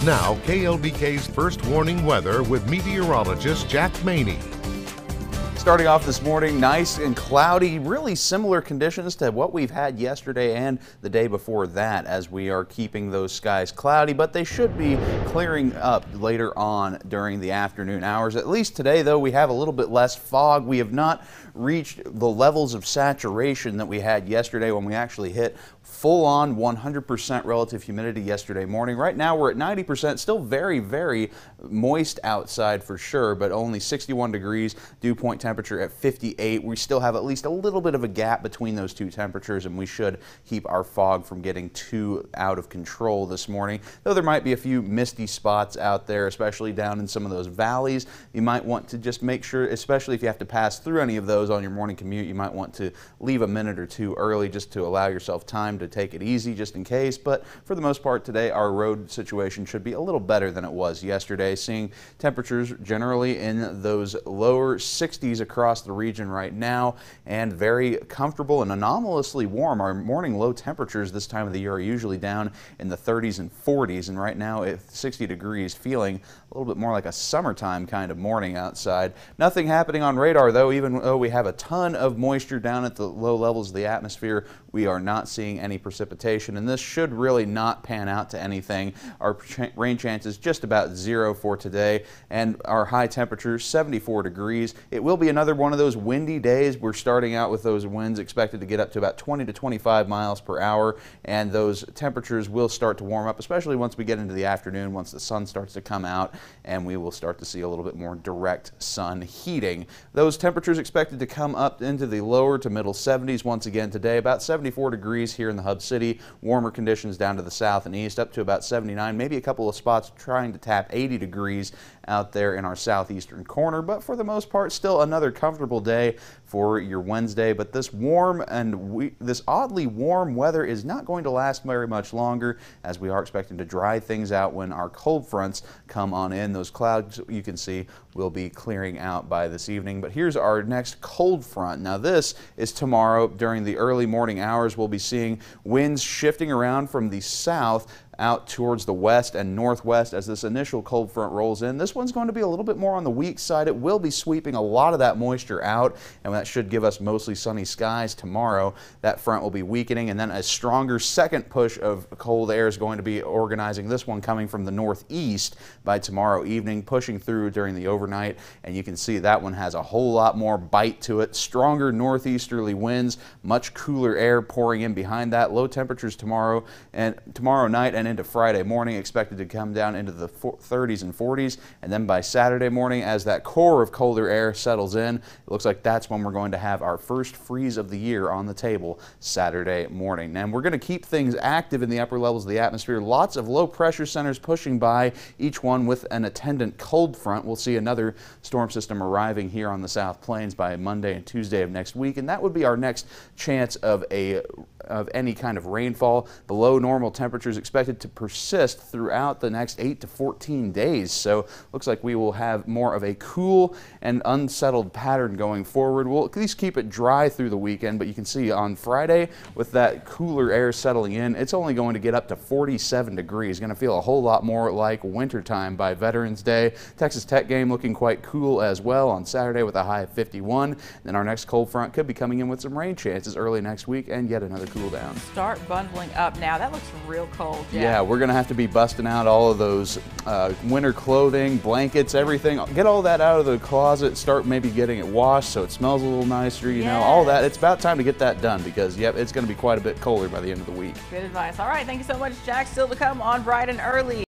Now, KLBK's first warning weather with meteorologist Jack Maney. Starting off this morning, nice and cloudy, really similar conditions to what we've had yesterday and the day before that, as we are keeping those skies cloudy, but they should be clearing up later on during the afternoon hours. At least today, though, we have a little bit less fog. We have not reached the levels of saturation that we had yesterday when we actually hit full-on 100% relative humidity yesterday morning. Right now we're at 90%, still very, very moist outside for sure, but only 61 degrees, dew point temperature at 58. We still have at least a little bit of a gap between those two temperatures, and we should keep our fog from getting too out of control this morning. Though there might be a few misty spots out there, especially down in some of those valleys. You might want to just make sure, especially if you have to pass through any of those on your morning commute, you might want to leave a minute or two early just to allow yourself time to take it easy just in case. But for the most part today, our road situation should be a little better than it was yesterday, seeing temperatures generally in those lower 60s across the region right now, and very comfortable and anomalously warm. Our morning low temperatures this time of the year are usually down in the 30s and 40s, and right now at 60 degrees, feeling a little bit more like a summertime kind of morning outside. Nothing happening on radar though. Even though we have a ton of moisture down at the low levels of the atmosphere, we are not seeing any precipitation, and this should really not pan out to anything. Our rain chance is just about 0 for today, and our high temperature 74 degrees. It will be another one of those windy days. We're starting out with those winds expected to get up to about 20 to 25 miles per hour, and those temperatures will start to warm up, especially once we get into the afternoon, once the sun starts to come out, and we will start to see a little bit more direct sun heating. Those temperatures expected to come up into the lower to middle 70s once again today, about 74 degrees here in the Hub City. Warmer conditions down to the south and east, up to about 79, maybe a couple of spots trying to tap 80 degrees out there in our southeastern corner, but for the most part still another comfortable day for your Wednesday. But this warm and this oddly warm weather is not going to last very much longer, as we are expecting to dry things out when our cold fronts come on in. Those clouds you can see will be clearing out by this evening. But here's our next cold front. Now this is tomorrow. During the early morning hours, we'll be seeing winds shifting around from the south out towards the west and northwest as this initial cold front rolls in. This one's going to be a little bit more on the weak side. It will be sweeping a lot of that moisture out, and that should give us mostly sunny skies tomorrow. That front will be weakening, and then a stronger second push of cold air is going to be organizing. This one coming from the northeast by tomorrow evening, pushing through during the overnight, and you can see that one has a whole lot more bite to it. Stronger northeasterly winds, much cooler air pouring in behind that. Low temperatures tomorrow night and into Friday morning expected to come down into the 30s and 40s, and then by Saturday morning, as that core of colder air settles in, it looks like that's when we're going to have our first freeze of the year on the table Saturday morning. And we're going to keep things active in the upper levels of the atmosphere. Lots of low pressure centers pushing by, each one with an attendant cold front. We'll see another storm system arriving here on the South Plains by Monday and Tuesday of next week, and that would be our next chance of any kind of rainfall. Below normal temperatures expected to persist throughout the next 8 to 14 days. So looks like we will have more of a cool and unsettled pattern going forward. We'll at least keep it dry through the weekend, but you can see on Friday with that cooler air settling in, it's only going to get up to 47 degrees. Going to feel a whole lot more like wintertime by Veterans Day. Texas Tech game looking quite cool as well on Saturday with a high of 51. Then our next cold front could be coming in with some rain chances early next week, and yet another cool down. Start bundling up now. That looks real cold. Yeah, we're going to have to be busting out all of those winter clothing, blankets, everything. Get all that out of the closet, start maybe getting it washed so it smells a little nicer, you know, all that. It's about time to get that done because, yep, it's going to be quite a bit colder by the end of the week. Good advice. All right, thank you so much, Jack. Still to come on Bright and Early.